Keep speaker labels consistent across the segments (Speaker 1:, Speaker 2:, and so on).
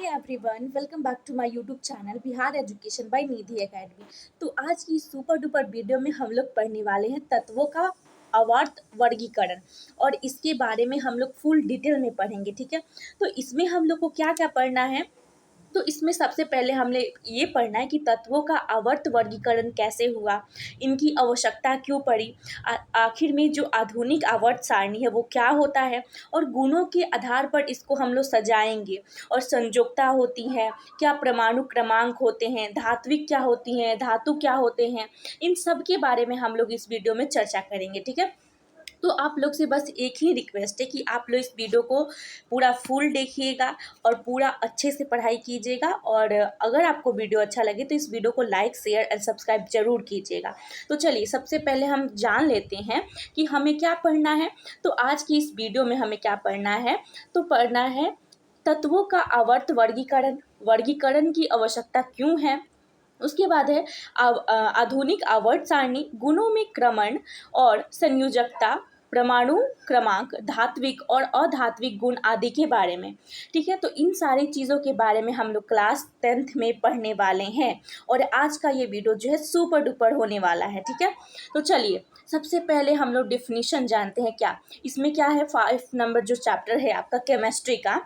Speaker 1: Everyone, welcome back to my YouTube channel Bihar education by Nidhi academy. तो आज की super duper video में हम लोग पढ़ने वाले हैं तत्वों का आवर्त वर्गीकरण, और इसके बारे में हम लोग फुल डिटेल में पढ़ेंगे। ठीक है, तो इसमें हम लोग को क्या क्या पढ़ना है, तो इसमें सबसे पहले हमने ये पढ़ना है कि तत्वों का आवर्त वर्गीकरण कैसे हुआ, इनकी आवश्यकता क्यों पड़ी, आखिर में जो आधुनिक आवर्त सारणी है वो क्या होता है, और गुणों के आधार पर इसको हम लोग सजाएंगे। और संयोजकता होती है, क्या परमाणु क्रमांक होते हैं, धात्विक क्या होती हैं, धातु क्या होते हैं, इन सब के बारे में हम लोग इस वीडियो में चर्चा करेंगे। ठीक है, तो आप लोग से बस एक ही रिक्वेस्ट है कि आप लोग इस वीडियो को पूरा फुल देखिएगा और पूरा अच्छे से पढ़ाई कीजिएगा। और अगर आपको वीडियो अच्छा लगे तो इस वीडियो को लाइक शेयर एंड सब्सक्राइब जरूर कीजिएगा। तो चलिए सबसे पहले हम जान लेते हैं कि हमें क्या पढ़ना है। तो आज की इस वीडियो में हमें क्या पढ़ना है, तो पढ़ना है तत्वों का आवर्त वर्गीकरण, वर्गीकरण की आवश्यकता क्यों है। उसके बाद है आधुनिक आवर्त सारणी, गुणों में क्रमण और संयोजकता, परमाणु क्रमांक, धात्विक और अधात्विक गुण आदि के बारे में। ठीक है, तो इन सारी चीज़ों के बारे में हम लोग क्लास 10th में पढ़ने वाले हैं, और आज का ये वीडियो जो है सुपर डुपर होने वाला है। ठीक है, तो चलिए सबसे पहले हम लोग डिफिनीशन जानते हैं। क्या इसमें क्या है, 5 नंबर जो चैप्टर है आपका केमिस्ट्री का,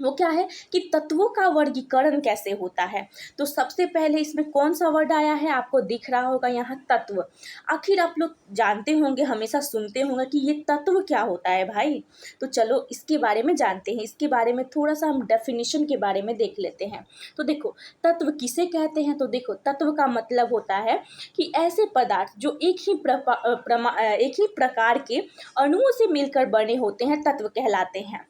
Speaker 1: वो क्या है कि तत्वों का वर्गीकरण कैसे होता है। तो सबसे पहले इसमें कौन सा वर्ड आया है, आपको दिख रहा होगा यहाँ तत्व। आखिर आप लोग जानते होंगे, हमेशा सुनते होंगे कि ये तत्व क्या होता है भाई। तो चलो इसके बारे में जानते हैं, इसके बारे में थोड़ा सा हम डेफिनेशन के बारे में देख लेते हैं। तो देखो तत्व किसे कहते हैं, तो देखो तत्व का मतलब होता है कि ऐसे पदार्थ जो एक ही प्रकार के अणुओं से मिलकर बने होते हैं, तत्व कहलाते हैं।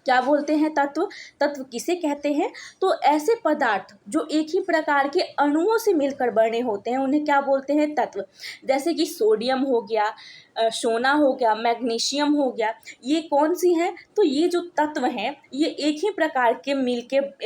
Speaker 1: क्या बोलते हैं तत्व, तत्व किसे कहते हैं, तो ऐसे पदार्थ जो एक ही प्रकार के अणुओं से मिलकर बने होते हैं उन्हें क्या बोलते हैं, तत्व। जैसे कि सोडियम हो गया, सोना हो गया, मैग्नीशियम हो गया, ये कौन सी हैं, तो ये जो तत्व हैं ये एक ही प्रकार के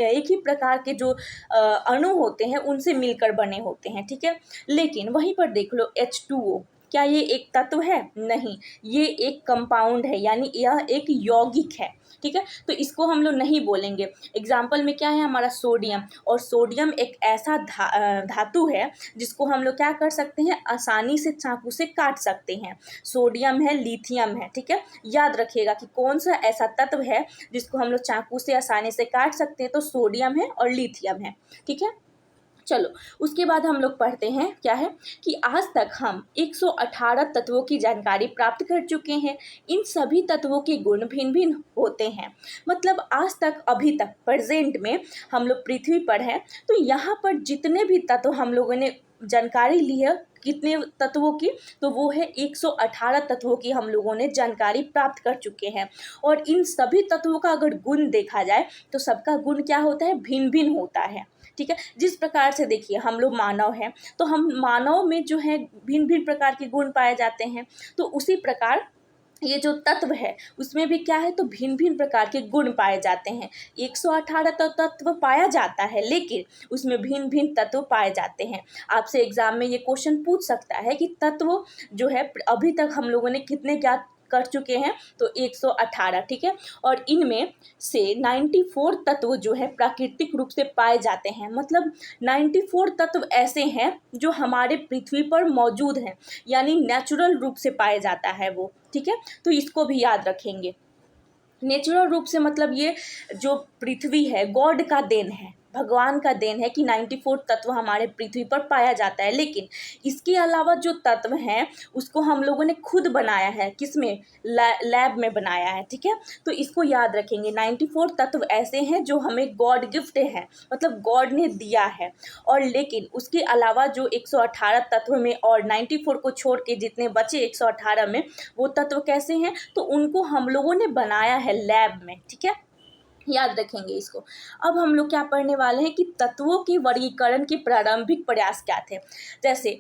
Speaker 1: एक ही प्रकार के जो अणु होते हैं उनसे मिलकर बने होते हैं। ठीक है, लेकिन वहीं पर देख लो H2O, क्या ये एक तत्व है, नहीं, ये एक कंपाउंड है, यानी यह एक यौगिक है। ठीक है, तो इसको हम लोग नहीं बोलेंगे। एग्जाम्पल में क्या है हमारा सोडियम, और सोडियम एक ऐसा धातु है जिसको हम लोग क्या कर सकते हैं, आसानी से चाकू से काट सकते हैं। सोडियम है, लिथियम है। ठीक है, याद रखिएगा कि कौन सा ऐसा तत्व है जिसको हम लोग चाकू से आसानी से काट सकते हैं, तो सोडियम है और लिथियम है। ठीक है, चलो उसके बाद हम लोग पढ़ते हैं क्या है कि आज तक हम 118 तत्वों की जानकारी प्राप्त कर चुके हैं। इन सभी तत्वों के गुण भिन्न भिन्न होते हैं। मतलब आज तक, अभी तक प्रेजेंट में हम लोग पृथ्वी पर हैं, तो यहाँ पर जितने भी तत्व हम लोगों ने जानकारी ली है, कितने तत्वों की, तो वो है 118 तत्वों की हम लोगों ने जानकारी प्राप्त कर चुके हैं। और इन सभी तत्वों का अगर गुण देखा जाए तो सबका गुण क्या होता है, भिन्न भिन्न होता है। ठीक है, जिस प्रकार से देखिए हम लोग मानव हैं, तो हम मानव में जो है भिन्न भिन्न प्रकार के गुण पाए जाते हैं, तो उसी प्रकार ये जो तत्व है उसमें भी क्या है, तो भिन्न भिन्न प्रकार के गुण पाए जाते हैं। 118 तो तत्व पाया जाता है, लेकिन उसमें भिन्न भिन्न तत्व पाए जाते हैं। आपसे एग्जाम में ये क्वेश्चन पूछ सकता है कि तत्व जो है अभी तक हम लोगों ने कितने ज्ञात कर चुके हैं, तो 118। ठीक है, और इनमें से 94 तत्व जो है प्राकृतिक रूप से पाए जाते हैं। मतलब 94 तत्व ऐसे हैं जो हमारे पृथ्वी पर मौजूद हैं, यानी नेचुरल रूप से पाए जाता है वो। ठीक है, तो इसको भी याद रखेंगे। नेचुरल रूप से मतलब ये जो पृथ्वी है गॉड का देन है, भगवान का देन है कि 94 तत्व हमारे पृथ्वी पर पाया जाता है। लेकिन इसके अलावा जो तत्व हैं उसको हम लोगों ने खुद बनाया है, किसमें, लैब में बनाया है। ठीक है, तो इसको याद रखेंगे। 94 तत्व ऐसे हैं जो हमें गॉड गिफ्ट है, मतलब गॉड ने दिया है। और लेकिन उसके अलावा जो 118 तत्व में और 94 को छोड़ के जितने बचे 118 में, वो तत्व कैसे हैं, तो उनको हम लोगों ने बनाया है लैब में। ठीक है, याद रखेंगे इसको। अब हम लोग क्या पढ़ने वाले हैं कि तत्वों के वर्गीकरण के प्रारंभिक प्रयास क्या थे। जैसे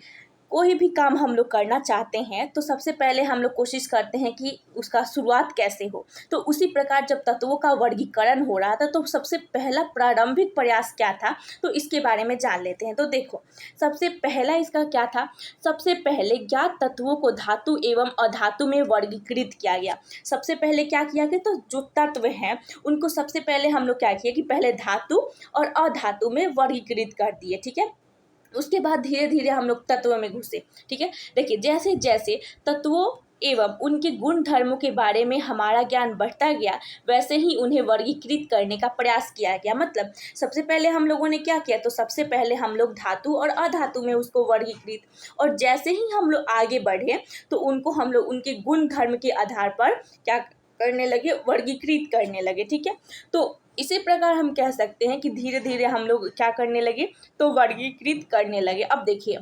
Speaker 1: कोई भी काम हम लोग करना चाहते हैं तो सबसे पहले हम लोग कोशिश करते हैं कि उसका शुरुआत कैसे हो। तो उसी प्रकार जब तत्वों का वर्गीकरण हो रहा था तो सबसे पहला प्रारंभिक प्रयास क्या था, तो इसके बारे में जान लेते हैं। तो देखो, सबसे पहला इसका क्या था, सबसे पहले ज्ञात तत्वों को धातु एवं अधातु में वर्गीकृत किया गया। सबसे पहले क्या किया गया, तो जो तत्व हैं उनको सबसे पहले हम लोग क्या किए कि पहले धातु और अधातु में वर्गीकृत कर दिए, ठीक है। उसके बाद धीरे धीरे हम लोग तत्वों में घुसे, ठीक है। देखिए, जैसे जैसे तत्वों एवं उनके गुण धर्मों के बारे में हमारा ज्ञान बढ़ता गया, वैसे ही उन्हें वर्गीकृत करने का प्रयास किया गया। मतलब सबसे पहले हम लोगों ने क्या किया, तो सबसे पहले हम लोग धातु और अधातु में उसको वर्गीकृत, और जैसे ही हम लोग आगे बढ़े तो उनको हम लोग उनके गुण धर्म के आधार पर क्या करने लगे, वर्गीकृत करने लगे, ठीक है। तो इसी प्रकार हम कह सकते हैं कि धीरे धीरे हम लोग क्या करने लगे, तो वर्गीकृत करने लगे। अब देखिए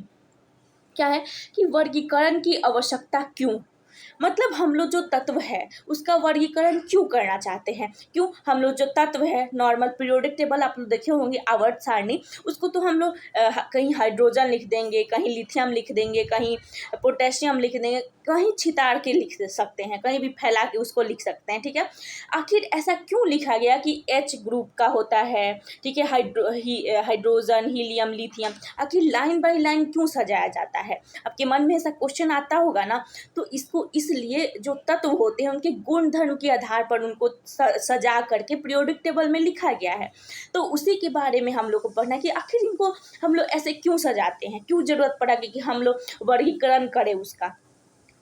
Speaker 1: क्या है कि वर्गीकरण की आवश्यकता क्यों, मतलब हम लोग जो तत्व है उसका वर्गीकरण क्यों करना चाहते हैं, क्यों हम लोग जो तत्व है नॉर्मल पीरियोडिक टेबल आप लोग देखे होंगे, आवर्त सारणी, उसको तो हम लोग कहीं हाइड्रोजन लिख देंगे, कहीं लिथियम लिख देंगे, कहीं पोटेशियम लिख देंगे, कहीं छिताड़ के लिख सकते हैं, कहीं भी फैला के उसको लिख सकते हैं, ठीक है। आखिर ऐसा क्यों लिखा गया कि H ग्रुप का होता है, ठीक है, हाइड्रोजन, हीलियम, लिथियम, आखिर लाइन बाय लाइन क्यों सजाया जाता है। आपके मन में ऐसा क्वेश्चन आता होगा ना, तो इसको इसलिए जो तत्व होते हैं उनके गुण धर्म के आधार पर उनको सजा करके पीरियोडिक टेबल में लिखा गया है। तो उसी के बारे में हम लोग को पढ़ना है कि आखिर इनको हम लोग ऐसे क्यों सजाते हैं, क्यों जरूरत पड़ा कि हम लोग वर्गीकरण करें उसका,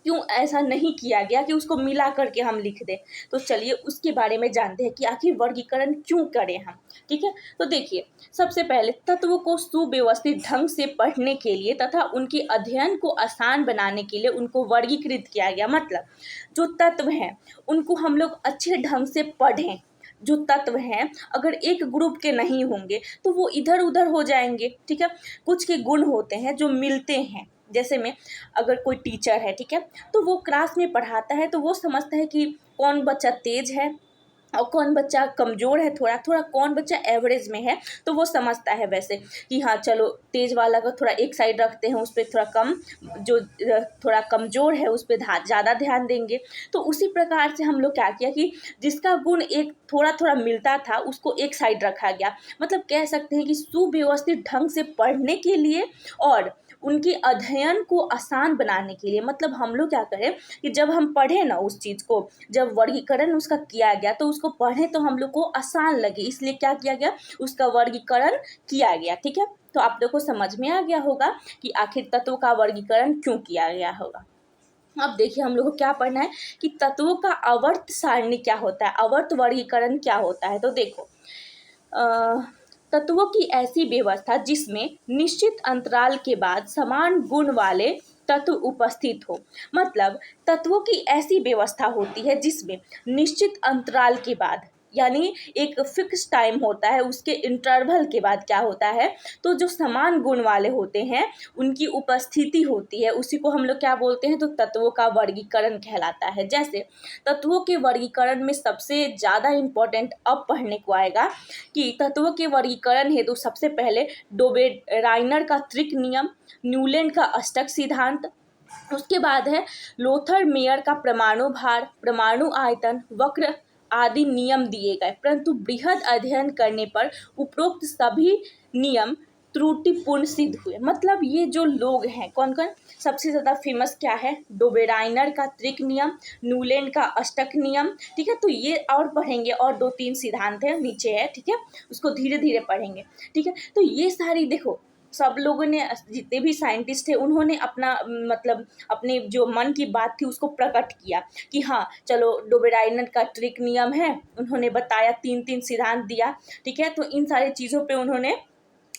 Speaker 1: क्यों ऐसा नहीं किया गया कि उसको मिला करके हम लिख दें। तो चलिए उसके बारे में जानते हैं कि आखिर वर्गीकरण क्यों करें हम, ठीक है। तो देखिए, सबसे पहले तत्वों को सुव्यवस्थित ढंग से पढ़ने के लिए तथा उनके अध्ययन को आसान बनाने के लिए उनको वर्गीकृत किया गया। मतलब जो तत्व हैं उनको हम लोग अच्छे ढंग से पढ़ें। जो तत्व हैं अगर एक ग्रुप के नहीं होंगे तो वो इधर उधर हो जाएंगे, ठीक है। कुछ के गुण होते हैं जो मिलते हैं, जैसे में अगर कोई टीचर है, ठीक है, तो वो क्लास में पढ़ाता है तो वो समझता है कि कौन बच्चा तेज है और कौन बच्चा कमज़ोर है, थोड़ा थोड़ा कौन बच्चा एवरेज में है, तो वो समझता है वैसे कि हाँ चलो तेज वाला को थोड़ा एक साइड रखते हैं, उस पर थोड़ा कम, जो थोड़ा कमज़ोर है उस पर ज़्यादा ध्यान देंगे। तो उसी प्रकार से हम लोग क्या किया कि जिसका गुण एक थोड़ा थोड़ा मिलता था उसको एक साइड रखा गया। मतलब कह सकते हैं कि सुव्यवस्थित ढंग से पढ़ने के लिए और उनके अध्ययन को आसान बनाने के लिए, मतलब हम लोग क्या करें कि जब हम पढ़ें ना उस चीज़ को, जब वर्गीकरण उसका किया गया तो उसको पढ़ें तो हम लोग को आसान लगे, इसलिए क्या किया गया, उसका वर्गीकरण किया गया, ठीक है। तो आप लोग को समझ में आ गया होगा कि आखिर तत्व का वर्गीकरण क्यों किया गया होगा। अब देखिए हम लोग को क्या पढ़ना है कि तत्वों का आवर्त सारणी क्या होता है, आवर्त वर्गीकरण क्या होता है। तो देखो, तत्वों की ऐसी व्यवस्था जिसमें निश्चित अंतराल के बाद समान गुण वाले तत्व उपस्थित हो। मतलब तत्वों की ऐसी व्यवस्था होती है जिसमें निश्चित अंतराल के बाद, यानी एक फिक्स टाइम होता है, उसके इंटरवल के बाद क्या होता है, तो जो समान गुण वाले होते हैं उनकी उपस्थिति होती है, उसी को हम लोग क्या बोलते हैं, तो तत्वों का वर्गीकरण कहलाता है। जैसे तत्वों के वर्गीकरण में सबसे ज़्यादा इम्पोर्टेंट अब पढ़ने को आएगा कि तत्वों के वर्गीकरण हेतु सबसे पहले डोबेराइनर का त्रिक नियम, न्यूलैंड का अष्टक सिद्धांत, उसके बाद है लोथर मेयर का परमाणु भार, परमाणु आयतन वक्र आदि नियम दिए गए, परंतु बृहद अध्ययन करने पर उपरोक्त सभी नियम त्रुटिपूर्ण सिद्ध हुए। मतलब ये जो लोग हैं कौन कौन, सबसे ज़्यादा फेमस क्या है, डोबेराइनर का त्रिक नियम, न्यूलैंड का अष्टक नियम, ठीक है। तो ये और पढ़ेंगे, और 2-3 सिद्धांत है नीचे है, ठीक है, उसको धीरे धीरे पढ़ेंगे, ठीक है। तो ये सारी देखो सब लोगों ने, जितने भी साइंटिस्ट थे उन्होंने अपना मतलब अपने जो मन की बात थी उसको प्रकट किया कि हाँ चलो डोबेराइनर का ट्रिक नियम है, उन्होंने बताया, 3-3 सिद्धांत दिया, ठीक है। तो इन सारी चीज़ों पे उन्होंने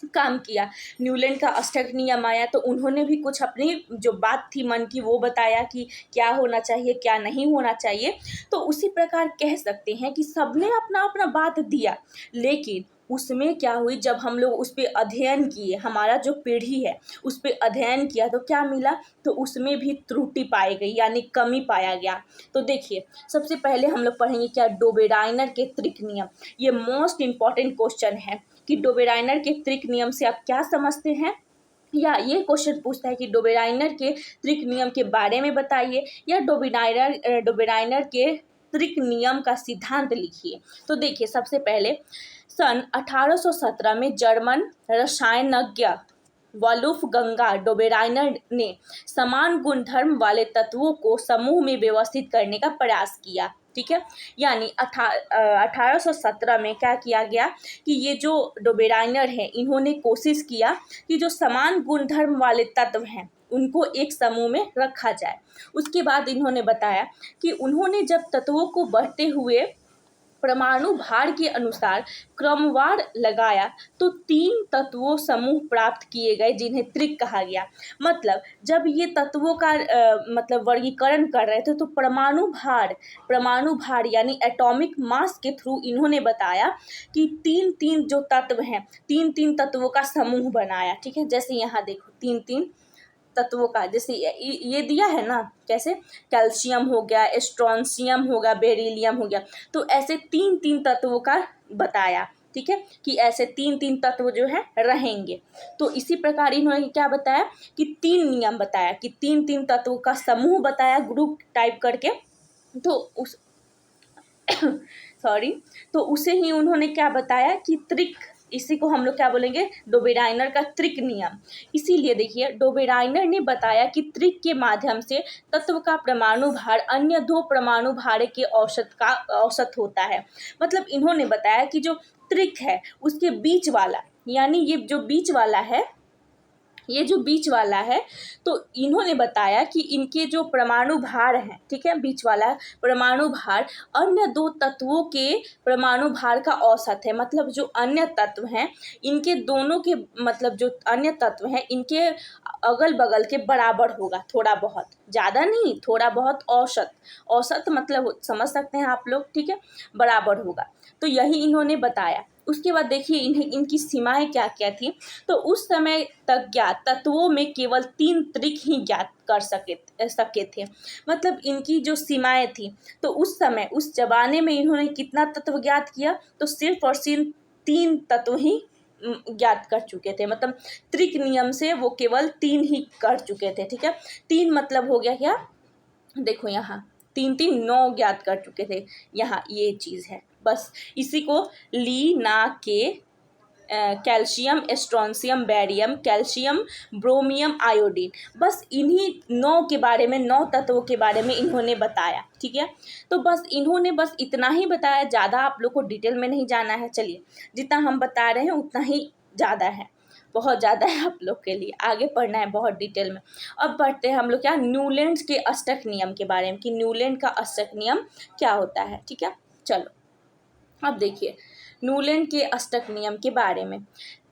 Speaker 1: काम किया। न्यूलैंड का अष्टक नियम आया तो उन्होंने भी कुछ अपनी जो बात थी मन की वो बताया कि क्या होना चाहिए क्या नहीं होना चाहिए। तो उसी प्रकार कह सकते हैं कि सबने अपना अपना बात दिया, लेकिन उसमें क्या हुई, जब हम लोग उस पर अध्ययन किए, हमारा जो पीढ़ी है उस पर अध्ययन किया तो क्या मिला, तो उसमें भी त्रुटि पाई गई, यानी कमी पाया गया। तो देखिए सबसे पहले हम लोग पढ़ेंगे क्या, डोबेराइनर के त्रिक नियम। ये मोस्ट इम्पॉर्टेंट क्वेश्चन है कि डोबेराइनर के त्रिक नियम से आप क्या समझते हैं। या ये क्वेश्चन पूछता है कि डोबेराइनर के त्रिक नियम के बारे में बताइए, या डोबेराइनर के त्रिक नियम का सिद्धांत लिखिए। तो देखिए, सबसे पहले सन 1817 में जर्मन रसायनज्ञ वोल्फगंगा डोबेराइनर ने समान गुणधर्म वाले तत्वों को समूह में व्यवस्थित करने का प्रयास किया। ठीक है, यानी 1817 में क्या किया गया कि ये जो डोबेराइनर है, इन्होंने कोशिश किया कि जो समान गुणधर्म वाले तत्व हैं उनको एक समूह में रखा जाए। उसके बाद इन्होंने बताया कि उन्होंने जब तत्वों को बढ़ते हुए परमाणु भार के अनुसार क्रमवार लगाया तो 3 तत्वों समूह प्राप्त किए गए, जिन्हें त्रिक कहा गया। मतलब जब ये तत्वों का मतलब वर्गीकरण कर रहे थे, तो परमाणु भार यानी एटॉमिक मास के थ्रू इन्होंने बताया कि 3 जो तत्व हैं, 3 तत्वों का समूह बनाया। ठीक है, जैसे यहाँ देखो 3 तत्वों का, जैसे ये दिया है ना, कैसे कैल्शियम हो गया, स्ट्रोंशियम हो गया, बेरिलियम हो गया, तो ऐसे 3 तत्वों का बताया। ठीक है, कि ऐसे 3 तत्व जो है रहेंगे। तो इसी प्रकार इन्होंने क्या बताया कि 3 नियम बताया, कि 3 तत्वों का समूह बताया ग्रुप टाइप करके। तो उस सॉरी, तो उसे ही उन्होंने क्या बताया कि त्रिक, इसी को हम लोग क्या बोलेंगे, डोबेराइनर का त्रिक नियम। इसीलिए देखिए, डोबेराइनर ने बताया कि त्रिक के माध्यम से तत्व का परमाणु भार अन्य 2 परमाणु भार के औसत होता है। मतलब इन्होंने बताया कि जो त्रिक है उसके बीच वाला, यानी ये जो बीच वाला है, तो इन्होंने बताया कि इनके जो परमाणु भार हैं, ठीक है, बीच वाला परमाणु भार अन्य 2 तत्वों के परमाणु भार का औसत है। मतलब जो अन्य तत्व हैं, इनके दोनों के, मतलब जो अन्य तत्व हैं, इनके अगल बगल के बराबर होगा, थोड़ा बहुत, ज़्यादा नहीं, थोड़ा बहुत, औसत मतलब समझ सकते हैं आप लोग। ठीक है, बराबर होगा, तो यही इन्होंने बताया। उसके बाद देखिए इनकी सीमाएं क्या क्या थी। तो उस समय तक ज्ञात तत्वों में केवल 3 त्रिक ही ज्ञात कर सके थे। मतलब इनकी जो सीमाएं थी, तो उस समय, उस जमाने में इन्होंने कितना तत्व ज्ञात किया, तो सिर्फ और सिर्फ 3 तत्व ही ज्ञात कर चुके थे। मतलब त्रिक नियम से वो केवल 3 ही कर चुके थे। ठीक है, 3 मतलब हो गया क्या, देखो यहाँ 3 9 ज्ञात कर चुके थे। यहाँ ये चीज़ है, बस इसी को ली ना के calcium, strontium, barium, calcium, ब्रोमियम, iodine, बस इन्हीं 9 के बारे में, 9 तत्वों के बारे में इन्होंने बताया। ठीक है, तो बस इन्होंने बस इतना ही बताया, ज़्यादा आप लोग को डिटेल में नहीं जाना है। चलिए, जितना हम बता रहे हैं उतना ही ज़्यादा है, बहुत ज़्यादा है आप लोग के लिए, आगे पढ़ना है बहुत डिटेल में। अब पढ़ते हैं हम लोग क्या, न्यूलैंड के अष्टक नियम के बारे में, कि न्यूलैंड का अष्टक नियम क्या होता है। ठीक है, चलो अब देखिए न्यूलैंड के अष्टक नियम के बारे में।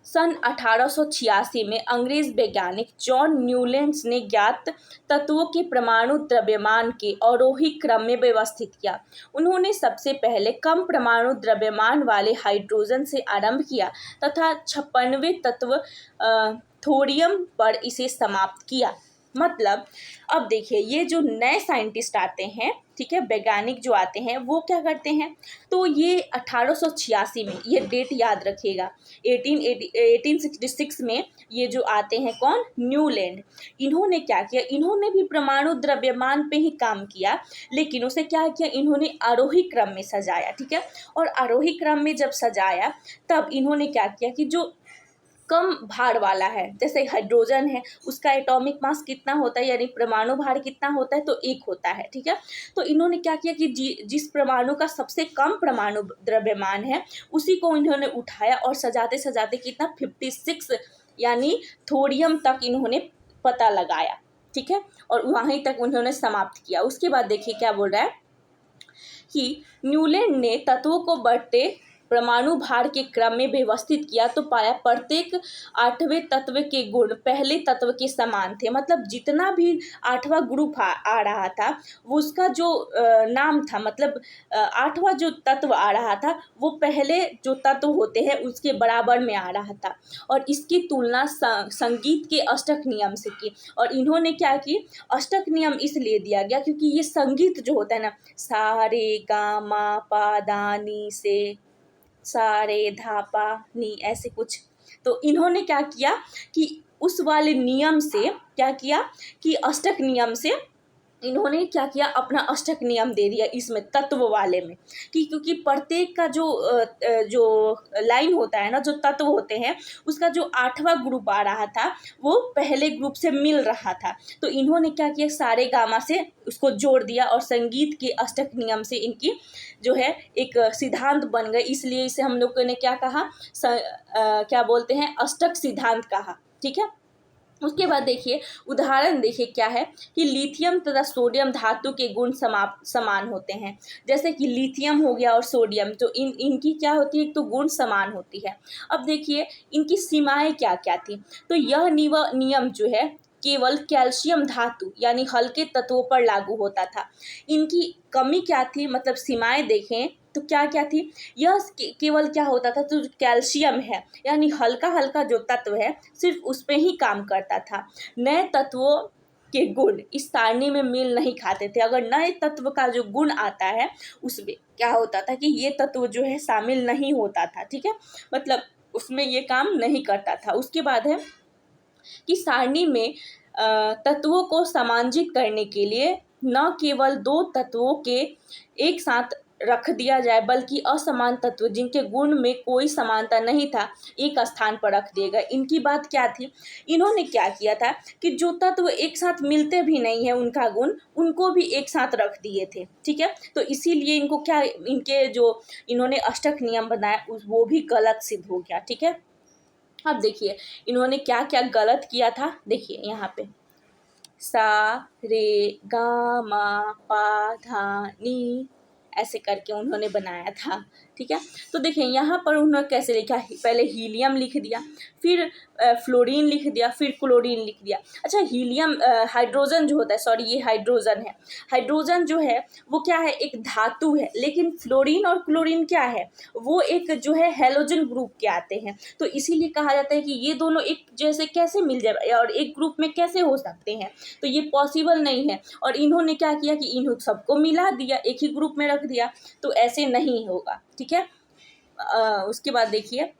Speaker 1: सन 1886 में अंग्रेज वैज्ञानिक जॉन न्यूलैंड ने ज्ञात तत्वों के परमाणु द्रव्यमान के आरोही क्रम में व्यवस्थित किया। उन्होंने सबसे पहले कम परमाणु द्रव्यमान वाले हाइड्रोजन से आरंभ किया तथा 56वें तत्व थोरियम पर इसे समाप्त किया। मतलब अब देखिए, ये जो नए साइंटिस्ट आते हैं, ठीक है, वैज्ञानिक जो आते हैं, वो क्या करते हैं, तो ये 1886 में, ये डेट याद रखिएगा, 1866 में ये जो आते हैं, कौन, न्यूलैंड, इन्होंने क्या किया, इन्होंने भी परमाणु द्रव्यमान पे ही काम किया, लेकिन उसे क्या किया, इन्होंने आरोही क्रम में सजाया। ठीक है, और आरोही क्रम में जब सजाया, तब इन्होंने क्या किया कि जो कम भार वाला है, जैसे हाइड्रोजन है, उसका एटॉमिक मास कितना होता है, यानी परमाणु भार कितना होता है, तो 1 होता है। ठीक है, तो इन्होंने क्या किया कि जिस परमाणु का सबसे कम परमाणु द्रव्यमान है, उसी को इन्होंने उठाया और सजाते सजाते कितना 56 यानी थोरियम तक इन्होंने पता लगाया। ठीक है, और वहीं तक उन्होंने समाप्त किया। उसके बाद देखिए क्या बोल रहा है कि न्यूलैंड ने तत्वों को बढ़ते परमाणु भार के क्रम में व्यवस्थित किया, तो पाया प्रत्येक 8वें तत्व के गुण पहले तत्व के समान थे। मतलब जितना भी 8वां ग्रुप आ रहा था, वो उसका जो नाम था, मतलब 8वां जो तत्व आ रहा था, वो पहले जो तत्व होते हैं उसके बराबर में आ रहा था। और इसकी तुलना संगीत के अष्टक नियम से की। और इन्होंने क्या की, अष्टक नियम इसलिए दिया गया क्योंकि ये संगीत जो होता है ना, सा रे गा मा पा दा नी से, सा रे धा पा नी, ऐसे कुछ, तो इन्होंने क्या किया कि उस वाले नियम से क्या किया कि अष्टक नियम से इन्होंने क्या किया, अपना अष्टक नियम दे दिया इसमें तत्व वाले में, कि क्योंकि प्रत्येक का जो लाइन होता है ना, जो तत्व होते हैं, उसका जो 8वां ग्रुप आ रहा था वो पहले ग्रुप से मिल रहा था। तो इन्होंने क्या किया, सारे गामा से उसको जोड़ दिया और संगीत के अष्टक नियम से इनकी जो है एक सिद्धांत बन गए। इसलिए इसे हम लोगों ने क्या कहा, क्या बोलते हैं, अष्टक सिद्धांत कहा। ठीक है। उसके बाद देखिए उदाहरण देखिए क्या है कि लिथियम तथा सोडियम धातु के गुण समान होते हैं। जैसे कि लिथियम हो गया और सोडियम, तो इनकी क्या होती है, तो गुण समान होती है। अब देखिए इनकी सीमाएं क्या क्या थी। तो यह नियम जो है केवल कैल्शियम धातु यानी हल्के तत्वों पर लागू होता था। इनकी कमी क्या थी, मतलब सीमाएं देखें तो क्या क्या थी, यह केवल क्या होता था, तो कैल्शियम है यानी हल्का हल्का जो तत्व है सिर्फ उस पे ही काम करता था। नए तत्वों के गुण इस सारणी में मेल नहीं खाते थे। अगर नए तत्व का जो गुण आता है उसमें क्या होता था कि ये तत्व जो है शामिल नहीं होता था। ठीक है, मतलब उसमें ये काम नहीं करता था। उसके बाद है कि सारणी में तत्वों को समांजित करने के लिए न केवल दो तत्वों के एक साथ रख दिया जाए, बल्कि असमान तत्व जिनके गुण में कोई समानता नहीं था एक स्थान पर रख दिए गए। इनकी बात क्या थी, इन्होंने क्या किया था कि जो तत्व एक साथ मिलते भी नहीं है उनका गुण, उनको भी एक साथ रख दिए थे। ठीक है, तो इसीलिए इनको क्या, इनके जो इन्होंने अष्टक नियम बनाया वो भी गलत सिद्ध हो गया। ठीक है, अब देखिए इन्होंने क्या क्या गलत किया था। देखिए यहाँ पे सा रे गा मा पा धा नी ऐसे करके उन्होंने बनाया था। ठीक है, तो देखिए यहाँ पर उन्होंने कैसे लिखा, पहले हीलियम लिख दिया, फिर फ्लोरीन लिख दिया, फिर क्लोरीन लिख दिया। अच्छा, हीलियम हाइड्रोजन जो होता है, सॉरी ये हाइड्रोजन है, हाइड्रोजन जो है वो क्या है, एक धातु है। लेकिन फ्लोरीन और क्लोरीन क्या है, वो एक जो है हेलोजन ग्रुप के आते हैं। तो इसीलिए कहा जाता है कि ये दोनों एक जैसे कैसे मिल जाए और एक ग्रुप में कैसे हो सकते हैं, तो ये पॉसिबल नहीं है। और इन्होंने क्या किया कि इन सबको मिला दिया, एक ही ग्रुप में रख दिया, तो ऐसे नहीं होगा। ठीक है, उसके बाद देखिए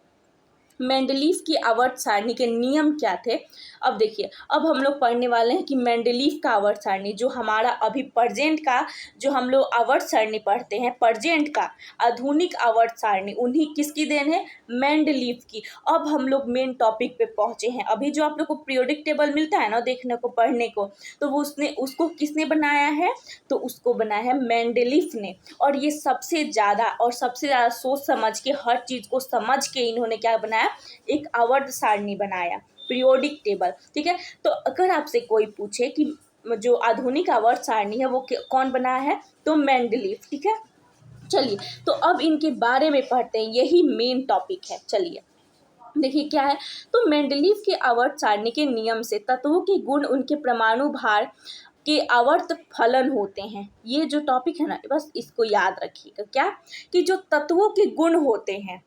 Speaker 1: मेंडलीफ की आवर्त सारणी के नियम क्या थे। अब देखिए, अब हम लोग पढ़ने वाले हैं कि मेंडलीफ का आवर्त सारणी, जो हमारा अभी प्रेजेंट का जो हम लोग आवर्त सारणी पढ़ते हैं, प्रेजेंट का आधुनिक आवर्त सारणी उन्हीं किसकी देन है, मेंडलीफ की। अब हम लोग मेन टॉपिक पे पहुंचे हैं। अभी जो आप लोग को पीरियोडिक टेबल मिलता है ना देखने को, पढ़ने को, तो वो उसको किसने बनाया है, तो उसको बनाया है मेंडलीफ ने। और ये सबसे ज़्यादा सोच समझ के, हर चीज़ को समझ के इन्होंने क्या बनाया, एक आवर्त सारणी बनाया, पीरियोडिक टेबल। ठीक है, तो अगर आपसे कोई पूछे कि जो आधुनिक आवर्त सारणी है वो कौन बनाया है, तो मेंडलीफ। ठीक है, चलिए तो अब इनके बारे में पढ़ते हैं, यही मेन टॉपिक है। चलिए देखिए क्या है, तो मेंडलीफ के आवर्त सारणी के नियम से तत्वों के गुण उनके परमाणु भार के आवर्त फलन होते हैं। ये जो टॉपिक है ना, बस इसको याद रखिएगा, क्या कि जो तत्वों के गुण होते हैं,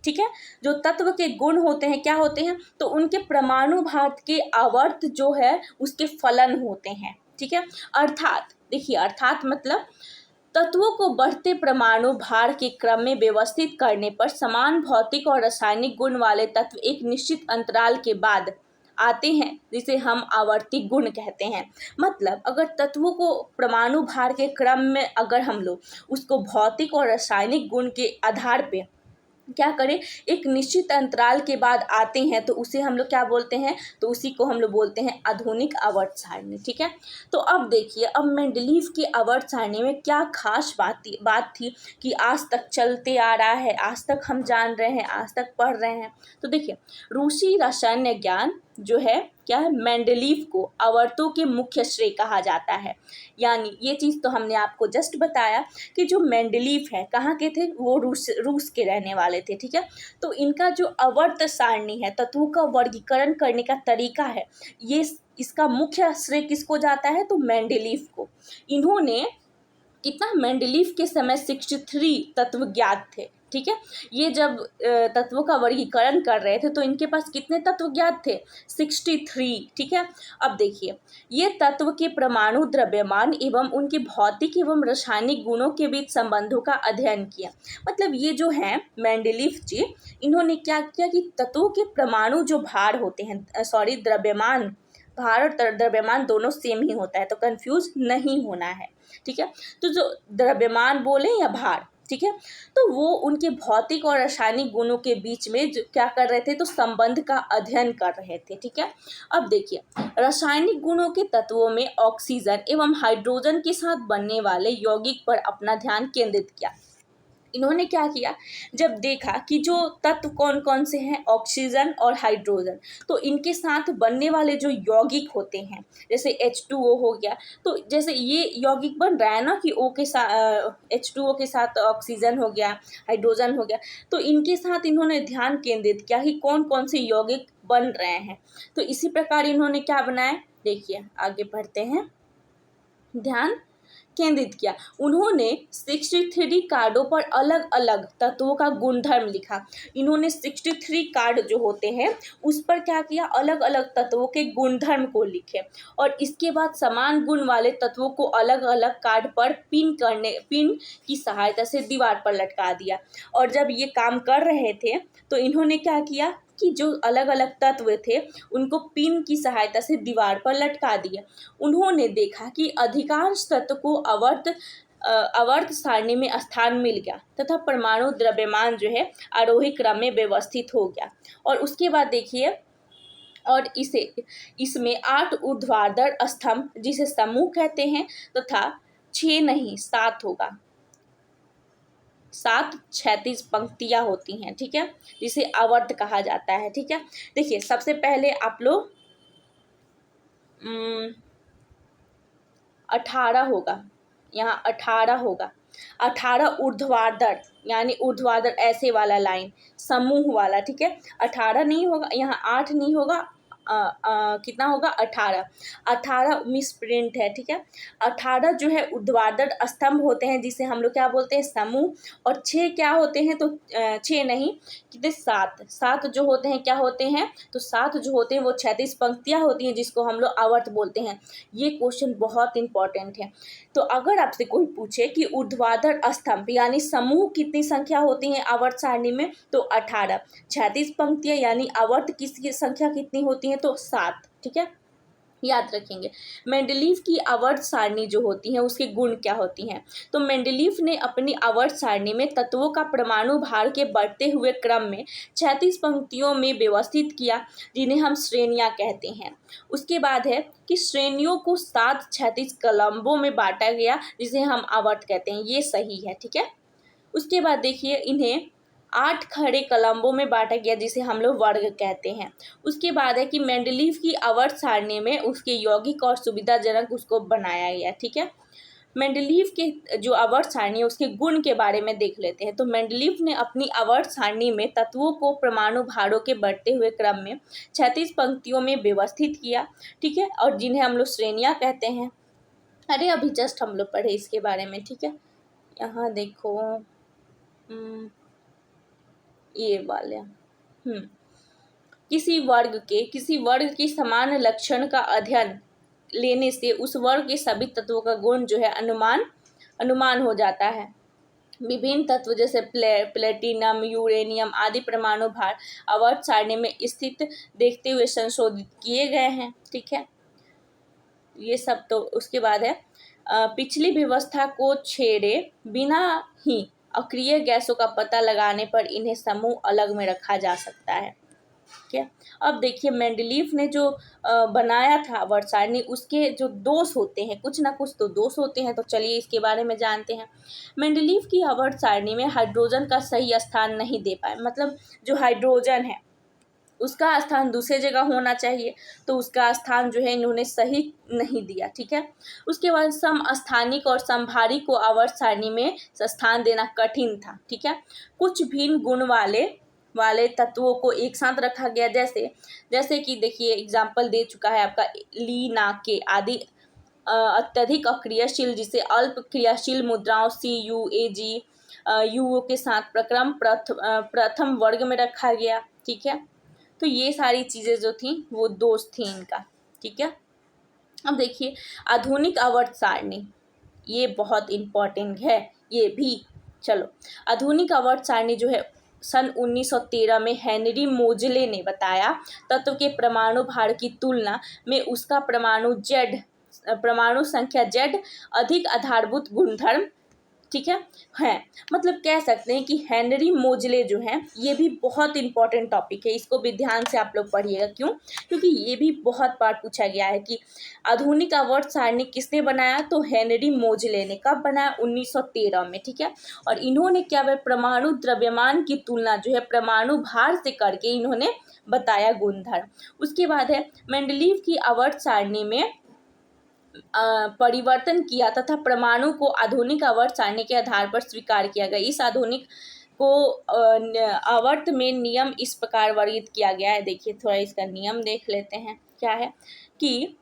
Speaker 1: ठीक है, जो तत्व के गुण होते हैं क्या होते हैं, तो उनके परमाणु भार के आवर्त जो है उसके फलन होते हैं। ठीक है, अर्थात देखिए, अर्थात मतलब तत्वों को बढ़ते परमाणु भार के क्रम में व्यवस्थित करने पर समान भौतिक और रासायनिक गुण वाले तत्व एक निश्चित अंतराल के बाद आते हैं, जिसे हम आवर्ती गुण कहते हैं। मतलब अगर तत्वों को परमाणु भार के क्रम में अगर हम लोग उसको भौतिक और रासायनिक गुण के आधार पे क्या करें, एक निश्चित अंतराल के बाद आते हैं, तो उसे हम लोग क्या बोलते हैं, तो उसी को हम लोग बोलते हैं आधुनिक आवर्त सारणी। ठीक है, तो अब देखिए, अब मेंडलीफ की आवर्त सारणी में क्या खास बात थी कि आज तक चलते आ रहा है, आज तक हम जान रहे हैं, आज तक पढ़ रहे हैं। तो देखिए, रूसी रसायन ज्ञान जो है क्या है, मेंडलीफ को आवर्तों के मुख्य श्रेय कहा जाता है। यानी ये चीज़ तो हमने आपको जस्ट बताया कि जो मेंडलीफ है कहाँ के थे, वो रूस के रहने वाले थे। ठीक है, तो इनका जो आवर्त सारणी है, तत्वों का वर्गीकरण करने का तरीका है, ये इसका मुख्य श्रेय किसको जाता है, तो मेंडलीफ को। इन्होंने कितना, मेंडलीफ के समय 63 तत्व ज्ञात थे। ठीक है। ये जब तत्वों का वर्गीकरण कर रहे थे तो इनके पास कितने तत्व ज्ञात थे? 63। ठीक है। अब देखिए, ये तत्व के परमाणु द्रव्यमान एवं उनके भौतिक एवं रासायनिक गुणों के बीच संबंधों का अध्ययन किया। मतलब ये जो है मेंडलीफ जी, इन्होंने क्या किया कि तत्वों के परमाणु जो भार होते हैं, द्रव्यमान, भार और द्रव्यमान दोनों सेम ही होता है, तो कंफ्यूज नहीं होना है। ठीक है। तो जो द्रव्यमान बोले या भार, ठीक है, तो वो उनके भौतिक और रासायनिक गुणों के बीच में जो क्या कर रहे थे, तो संबंध का अध्ययन कर रहे थे। ठीक है। अब देखिए, रासायनिक गुणों के तत्वों में ऑक्सीजन एवं हाइड्रोजन के साथ बनने वाले यौगिक पर अपना ध्यान केंद्रित किया। इन्होंने क्या किया, जब देखा कि जो तत्व कौन कौन से हैं, ऑक्सीजन और हाइड्रोजन, तो इनके साथ बनने वाले जो यौगिक होते हैं, जैसे H2O हो गया, तो जैसे ये यौगिक बन रहा है ना कि O के साथ H2O के साथ ऑक्सीजन हो गया, हाइड्रोजन हो गया, तो इनके साथ इन्होंने ध्यान केंद्रित किया कि कौन कौन से यौगिक बन रहे हैं। तो इसी प्रकार इन्होंने क्या बनाया, देखिए आगे बढ़ते हैं, ध्यान केंद्रित किया। उन्होंने 63 कार्डों पर अलग अलग तत्वों का गुणधर्म लिखा। इन्होंने 63 कार्ड जो होते हैं उस पर क्या किया, अलग अलग तत्वों के गुणधर्म को लिखे, और इसके बाद समान गुण वाले तत्वों को अलग अलग कार्ड पर पिन की सहायता से दीवार पर लटका दिया। और जब ये काम कर रहे थे तो इन्होंने क्या किया कि जो अलग अलग तत्व थे उनको पिन की सहायता से दीवार पर लटका दिया। उन्होंने देखा कि अधिकांश तत्व को आवर्त सारणी में स्थान मिल गया तथा परमाणु द्रव्यमान जो है आरोही क्रम में व्यवस्थित हो गया। और उसके बाद देखिए, और इसमें 8 ऊर्ध्वाधर स्तंभ जिसे समूह कहते हैं तथा 6 नहीं 7 होगा, 7 क्षैतिज पंक्तियां होती हैं। ठीक है, जिसे आवर्त कहा जाता है। ठीक है। देखिए, सबसे पहले आप लोग 18 होगा, यहाँ 18 होगा, 18 ऊर्ध्वाधर, यानी ऊर्ध्वाधर ऐसे वाला लाइन, समूह वाला। ठीक है। 18 नहीं होगा, यहाँ 8 नहीं होगा, कितना होगा, 18। 18 मिस प्रिंट है। ठीक है। 18 जो है ऊर्ध्वाधर स्तंभ होते हैं जिसे हम लोग क्या बोलते हैं, समूह। और 6 क्या होते हैं, तो 6 नहीं, कितने, 7 जो होते हैं क्या होते हैं, तो 7 जो होते हैं वो क्षैतिज पंक्तियां होती हैं जिसको हम लोग आवर्त बोलते हैं। ये क्वेश्चन बहुत इंपॉर्टेंट है। तो अगर आपसे कोई पूछे कि ऊर्ध्वाधर स्तंभ यानी समूह कितनी संख्या होती है आवर्त सारणी में, तो 18। क्षैतिज पंक्तियां यानी आवर्त की संख्या कितनी होती है, तो 7। ठीक है, याद रखेंगे। मेंडलीव की आवर्त सारणी जो होती है उसके गुण क्या होती हैं, तो मेंडलीव ने अपनी आवर्त सारणी में तत्वों का परमाणु भार के बढ़ते हुए क्रम में 36 पंक्तियों में व्यवस्थित किया, जिन्हें हम श्रेणियां कहते हैं। उसके बाद है कि श्रेणियों को 7 क्षैतिज कलम्बों में बांटा गया जिसे हम आवर्त कहते हैं। ये सही है। ठीक है। उसके बाद देखिए, इन्हें 8 खड़े कलम्बों में बांटा गया जिसे हम लोग वर्ग कहते हैं। उसके बाद है कि मेंडलीव की आवर्त सारणी में उसके यौगिक और सुविधाजनक उसको बनाया गया। ठीक है। मेंडलीव के जो आवर्त सारणी है उसके गुण के बारे में देख लेते हैं। तो मेंडलीव ने अपनी आवर्त सारणी में तत्वों को परमाणु भारों के बढ़ते हुए क्रम में 36 पंक्तियों में व्यवस्थित किया। ठीक है, और जिन्हें हम लोग श्रेणियां कहते हैं। अरे अभी जस्ट हम लोग पढ़े इसके बारे में। ठीक है, यहाँ देखो, ये वाले, किसी वर्ग के समान लक्षण का अध्ययन लेने से उस वर्ग के सभी तत्वों का गुण जो है अनुमान हो जाता है। विभिन्न तत्व जैसे प्लेटिनम, यूरेनियम आदि परमाणु भार आवर्त सारणी में स्थित देखते हुए संशोधित किए गए हैं। ठीक है, ये सब। तो उसके बाद है, पिछली व्यवस्था को छेड़े बिना ही अक्रिय गैसों का पता लगाने पर इन्हें समूह अलग में रखा जा सकता है। ठीक है। अब देखिए, मेंडलीव ने जो बनाया था आवर्त सारणी, उसके जो दोष होते हैं, कुछ ना कुछ तो दोष होते हैं, तो चलिए इसके बारे में जानते हैं। मेंडलीव की आवर्त सारणी में हाइड्रोजन का सही स्थान नहीं दे पाए, मतलब जो हाइड्रोजन है उसका स्थान दूसरे जगह होना चाहिए, तो उसका स्थान जो है इन्होंने सही नहीं दिया। ठीक है। उसके बाद समस्थानिक और समभारी को आवर्त सारणी में स्थान देना कठिन था। ठीक है। कुछ भिन्न गुण वाले तत्वों को एक साथ रखा गया, जैसे कि देखिए एग्जाम्पल दे चुका है आपका ली, ना, के आदि अत्यधिक अक्रियाशील जिसे अल्प क्रियाशील मुद्राओं CuAg युओं के साथ प्रक्रम प्रथम वर्ग में रखा गया। ठीक है, तो ये सारी चीज़ें जो थी वो दोष थी इनका। ठीक है, अब देखिए आधुनिक आवर्त सारणी, ये बहुत इम्पोर्टेंट है ये भी। चलो, आधुनिक आवर्त सारणी जो है सन 1913 में हेनरी मोजले ने बताया। तत्व के परमाणु भार की तुलना में उसका परमाणु संख्या Z अधिक आधारभूत गुणधर्म, ठीक है मतलब कह सकते हैं कि हेनरी मोजले जो हैं, ये भी बहुत इंपॉर्टेंट टॉपिक है, इसको भी ध्यान से आप लोग पढ़िएगा। क्यों? क्योंकि ये भी बहुत बार पूछा गया है कि आधुनिक आवर्त सारणी किसने बनाया, तो हेनरी मोजले ने। कब बनाया? 1913 में। ठीक है, और इन्होंने क्या परमाणु द्रव्यमान की तुलना जो है परमाणु भार से करके इन्होंने बताया गुणधर्म। उसके बाद है मेंडलीव की आवर्त सारणी में परिवर्तन किया तथा परमाणु को आधुनिक आवर्त सारणी के आधार पर स्वीकार किया गया। इस आधुनिक को आवर्त में नियम इस प्रकार वर्णित किया गया है। देखिए थोड़ा इसका नियम देख लेते हैं। क्या है कि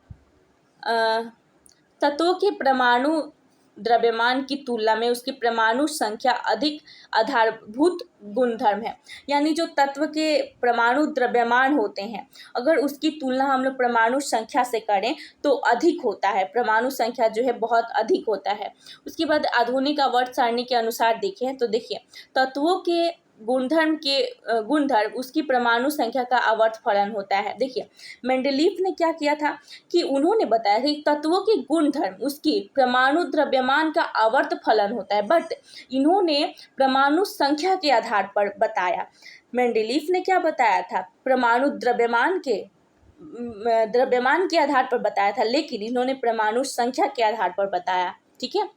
Speaker 1: तत्वों के परमाणु द्रव्यमान की तुलना में उसकी परमाणु संख्या अधिक आधारभूत गुणधर्म है। यानी जो तत्व के परमाणु द्रव्यमान होते हैं, अगर उसकी तुलना हम लोग परमाणु संख्या से करें तो अधिक होता है, परमाणु संख्या जो है बहुत अधिक होता है। उसके बाद आधुनिक आवर्त सारणी के अनुसार देखें तो देखिए तत्वों के गुणधर्म उसकी परमाणु संख्या का आवर्त फलन होता है। देखिए मेंडलीव ने क्या किया था कि उन्होंने बताया कि तत्वों के गुणधर्म उसकी परमाणु द्रव्यमान का आवर्त फलन होता है, बट इन्होंने परमाणु संख्या के आधार पर बताया। मेंडलीव ने क्या बताया था? परमाणु द्रव्यमान के आधार पर बताया था, लेकिन इन्होंने परमाणु संख्या के आधार पर बताया। ठीक है,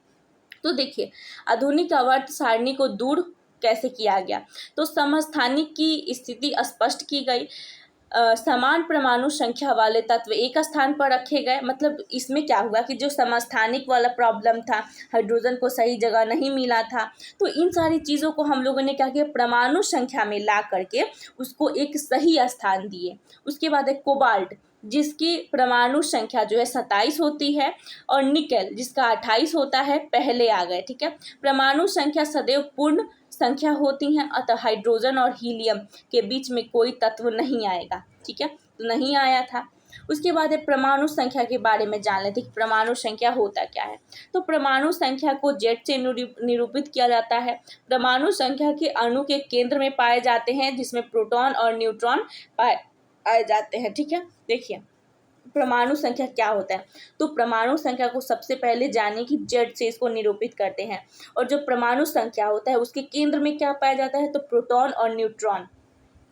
Speaker 1: तो देखिए आधुनिक आवर्त सारणी को दूर कैसे किया गया, तो समस्थानिक की स्थिति स्पष्ट की गई। समान परमाणु संख्या वाले तत्व एक स्थान पर रखे गए। मतलब इसमें क्या हुआ कि जो समस्थानिक वाला प्रॉब्लम था, हाइड्रोजन को सही जगह नहीं मिला था, तो इन सारी चीज़ों को हम लोगों ने क्या किया, परमाणु संख्या में ला करके उसको एक सही स्थान दिए। उसके बाद है कोबाल्ट, जिसकी परमाणु संख्या जो है 27 होती है, और निकेल जिसका 28 होता है, पहले आ गए। ठीक है, परमाणु संख्या सदैव पूर्ण संख्या होती हैं, अतः हाइड्रोजन और हीलियम के बीच में कोई तत्व नहीं आएगा। ठीक है, तो नहीं आया था। उसके बाद है परमाणु संख्या के बारे में जान लेते हैं कि परमाणु संख्या होता क्या है। तो परमाणु संख्या को Z से निरूपित किया जाता है। परमाणु संख्या के अणु के केंद्र में पाए जाते हैं, जिसमें प्रोटॉन और न्यूट्रॉन पाए जाते हैं। ठीक है, देखिए परमाणु संख्या क्या होता है, तो परमाणु संख्या को सबसे पहले जाने कि Z से इसको निरूपित करते हैं। और जो परमाणु संख्या होता है उसके केंद्र में क्या पाया जाता है, तो प्रोटॉन और न्यूट्रॉन।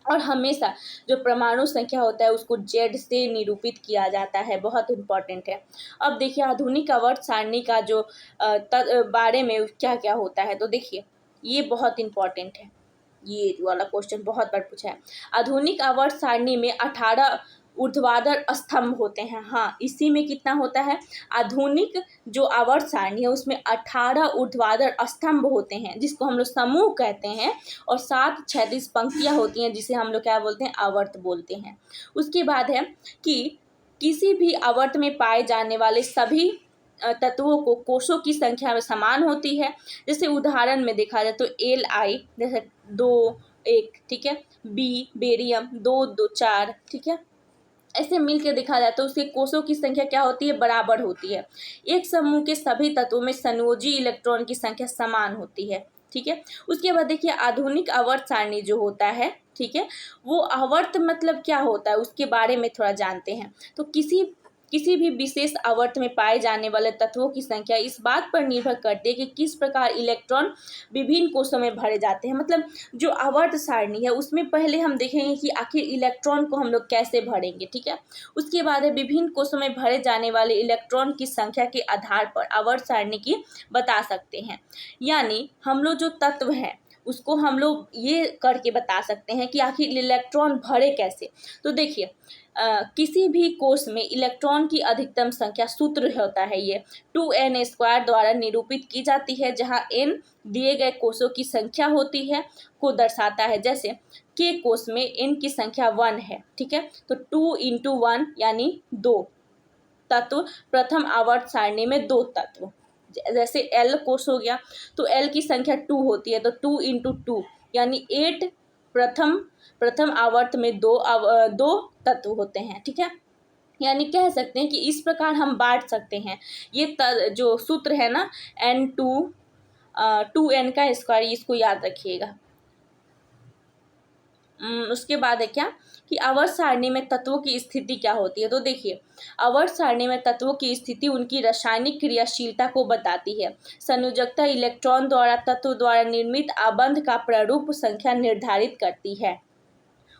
Speaker 1: और हमेशा जो परमाणु संख्या होता है उसको Z से निरूपित किया जाता है, बहुत इंपॉर्टेंट है। अब देखिए आधुनिक आवर्त सारणी का जो बारे में क्या क्या होता है, तो देखिए ये बहुत इंपॉर्टेंट है, ये वाला क्वेश्चन बहुत बार पूछा है। आधुनिक आवर्त सारणी में 18 ऊर्ध्वाधर स्तंभ होते हैं। हाँ, इसी में कितना होता है, आधुनिक जो आवर्त सारणी है उसमें 18 ऊर्ध्वाधर स्तंभ होते हैं, जिसको हम लोग समूह कहते हैं, और 7 क्षैतिज पंक्तियां होती हैं, जिसे हम लोग क्या बोलते हैं, आवर्त बोलते हैं। उसके बाद है कि किसी भी आवर्त में पाए जाने वाले सभी तत्वों को कोषों की संख्या में समान होती है। जैसे उदाहरण में देखा जाए तो Li जैसे 2 1, ठीक है, बी बेरियम 2 2 4, ठीक है, ऐसे मिल के देखा जाए तो उसके कोषों की संख्या क्या होती है, बराबर होती है। एक समूह के सभी तत्वों में संयोजी इलेक्ट्रॉन की संख्या समान होती है। ठीक है, उसके बाद देखिए आधुनिक आवर्त सारणी जो होता है, ठीक है, वो आवर्त मतलब क्या होता है उसके बारे में थोड़ा जानते हैं। तो किसी भी विशेष आवर्त में पाए जाने वाले तत्वों की संख्या इस बात पर निर्भर करती है कि किस प्रकार इलेक्ट्रॉन विभिन्न कोषों में भरे जाते हैं। मतलब जो आवर्त सारणी है उसमें पहले हम देखेंगे कि आखिर इलेक्ट्रॉन को हम लोग कैसे भरेंगे। ठीक है, उसके बाद है विभिन्न कोषों में भरे जाने वाले इलेक्ट्रॉन की संख्या के आधार पर आवर्त सारणी की बता सकते हैं। यानी हम लोग जो तत्व हैं उसको हम लोग ये करके बता सकते हैं कि आखिर इलेक्ट्रॉन भरे कैसे। तो देखिए किसी भी कोष में इलेक्ट्रॉन की अधिकतम संख्या सूत्र होता है, ये 2n² द्वारा निरूपित की जाती है, जहां n दिए गए कोषों की संख्या होती है को दर्शाता है। जैसे k कोष में n की संख्या 1 है। ठीक है, तो 2 × 1 यानी 2 तत्व, प्रथम आवर्त सारणी में 2 तत्व। जैसे एल कोष हो गया तो एल की संख्या 2 होती है, तो 2 इंटू 2 यानी 8 प्रथम आवर्त में दो तत्व होते हैं, ठीक है। यानी कह सकते हैं कि इस प्रकार हम बांट सकते हैं। ये जो सूत्र है ना टू एन का स्क्वायर, इसको याद रखिएगा। उसके बाद है क्या कि आवर्त सारणी में तत्वों की स्थिति क्या होती है। तो देखिए, आवर्त सारणी में तत्वों की स्थिति उनकी रासायनिक क्रियाशीलता को बताती है। संयोजकता इलेक्ट्रॉन द्वारा तत्व द्वारा निर्मित आबंध का प्रारूप संख्या निर्धारित करती है।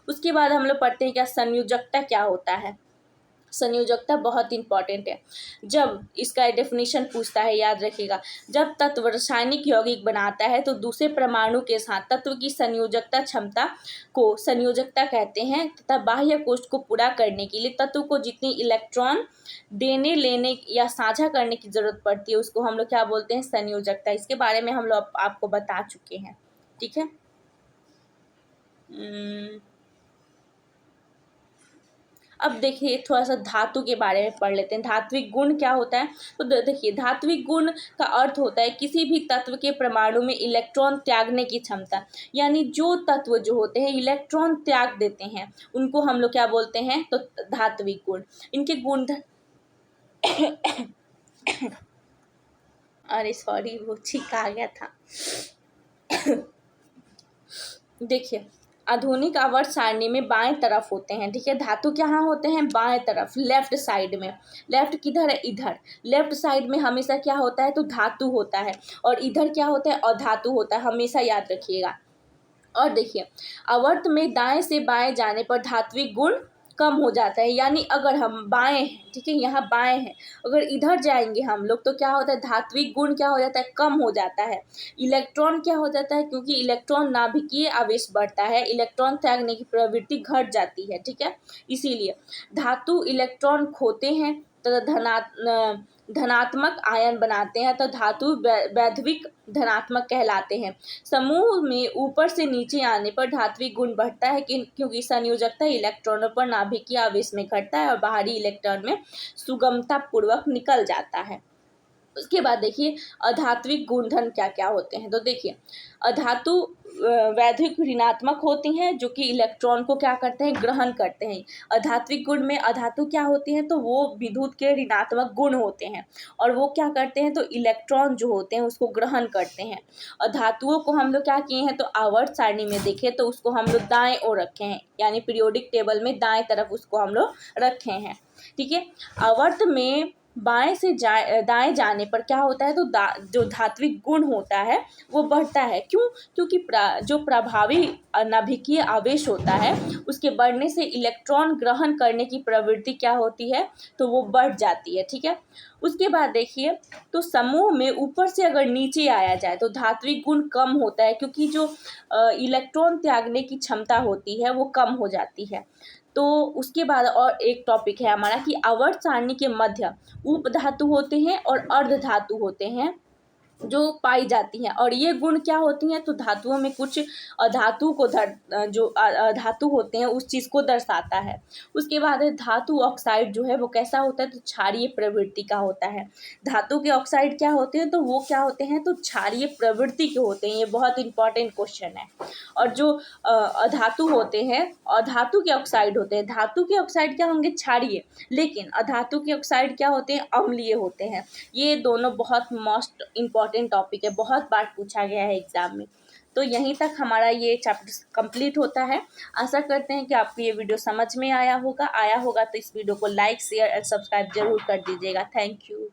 Speaker 1: उसके बाद हम लोग पढ़ते हैं क्या संयोजकता क्या होता है। संयोजकता बहुत इंपॉर्टेंट है। जब इसका डेफिनेशन पूछता है, याद रखिएगा, जब तत्व रासायनिक यौगिक बनाता है तो दूसरे परमाणु के साथ तत्व की संयोजकता क्षमता को संयोजकता कहते हैं, तथा बाह्य कोष्ठ को पूरा करने के लिए तत्व को जितनी इलेक्ट्रॉन देने लेने या साझा करने की जरूरत पड़ती है उसको हम लोग क्या बोलते हैं, संयोजकता। इसके बारे में हम लोग आपको बता चुके हैं, ठीक है। अब देखिए थोड़ा सा धातु के बारे में पढ़ लेते हैं। धात्विक गुण क्या होता है। तो देखिए, धात्विक गुण का अर्थ होता है किसी भी तत्व के परमाणु में इलेक्ट्रॉन त्यागने की क्षमता। यानी जो तत्व जो होते हैं इलेक्ट्रॉन त्याग देते हैं उनको हम लोग क्या बोलते हैं, तो धात्विक गुण। इनके गुण अरे सॉरी, वो छींक आ गया था। देखिए, आधुनिक आवर्त सारणी में बाएं तरफ होते हैं, ठीक है। धातु कहाँ होते हैं, बाएं तरफ, लेफ्ट साइड में। लेफ्ट किधर है, इधर। लेफ्ट साइड में हमेशा क्या होता है, तो धातु होता है, और इधर क्या होता है, अधातु होता है, हमेशा याद रखिएगा। और देखिए, आवर्त में दाएं से बाएं जाने पर धात्विक गुण कम हो जाता है। यानी अगर हम बाएं हैं, ठीक है, यहाँ बाएं हैं, अगर इधर जाएंगे हम लोग तो क्या होता है, धात्विक गुण क्या हो जाता है, कम हो जाता है। इलेक्ट्रॉन क्या हो जाता है, क्योंकि इलेक्ट्रॉन नाभिकीय आवेश बढ़ता है, इलेक्ट्रॉन त्यागने की प्रवृत्ति घट जाती है, ठीक है। इसीलिए धातु इलेक्ट्रॉन खोते हैं तथा धनात्मक आयन बनाते हैं, तो धातु वैधविक धनात्मक कहलाते हैं। समूह में ऊपर से नीचे आने पर धात्विक गुण बढ़ता है क्योंकि संयोजकता इलेक्ट्रॉनों पर नाभिकीय आवेश में घटता है और बाहरी इलेक्ट्रॉन में सुगमता पूर्वक निकल जाता है। उसके बाद देखिए, अधात्विक गुणधर्म क्या क्या होते हैं। तो देखिए, अधातु वैधविक ऋणात्मक होती हैं जो कि इलेक्ट्रॉन को क्या करते हैं, ग्रहण करते हैं। अधात्विक गुण में अधातु क्या होती हैं, तो वो विद्युत के ऋणात्मक गुण होते हैं और वो क्या करते हैं, तो इलेक्ट्रॉन जो होते हैं उसको ग्रहण करते हैं। अधातुओं को हम लोग क्या किए हैं, तो आवर्त सारणी में देखें तो उसको हम लोग दाएं ओर रखे हैं, यानी पीरियोडिक टेबल में दाएं तरफ उसको हम लोग रखे हैं, ठीक है। आवर्त में बाएं से दाएं जाने पर क्या होता है, तो जो धात्विक गुण होता है वो बढ़ता है। क्यों, क्योंकि जो प्रभावी नाभिकीय आवेश होता है उसके बढ़ने से इलेक्ट्रॉन ग्रहण करने की प्रवृत्ति क्या होती है, तो वो बढ़ जाती है, ठीक है। उसके बाद देखिए, तो समूह में ऊपर से अगर नीचे आया जाए तो धात्विक गुण कम होता है क्योंकि जो इलेक्ट्रॉन त्यागने की क्षमता होती है वो कम हो जाती है। तो उसके बाद और एक टॉपिक है हमारा कि आवर्त सारणी के मध्य उपधातु होते हैं और अर्धधातु होते हैं जो पाई जाती हैं, और ये गुण क्या होती हैं, तो धातुओं में कुछ अधातु को जो धातु होते हैं उस चीज़ को दर्शाता है। उसके बाद धातु ऑक्साइड जो है वो कैसा होता है, तो क्षारीय प्रवृत्ति का होता है। धातु के ऑक्साइड क्या होते हैं, तो वो क्या होते हैं, तो क्षारीय प्रवृत्ति के होते हैं। ये बहुत इंपॉर्टेंट क्वेश्चन है। और जो अधातु होते हैं, अधातु के ऑक्साइड होते हैं। धातु के ऑक्साइड क्या होंगे, क्षारीय, लेकिन अधातु के ऑक्साइड क्या होते हैं, अम्लीय होते हैं। ये दोनों बहुत मोस्ट इम्पॉर्टेंट टॉपिक है, बहुत बार पूछा गया है एग्जाम में। तो यहीं तक हमारा ये चैप्टर कंप्लीट होता है। आशा करते हैं कि आपको ये वीडियो समझ में आया होगा तो इस वीडियो को लाइक शेयर और सब्सक्राइब जरूर कर दीजिएगा। Thank you.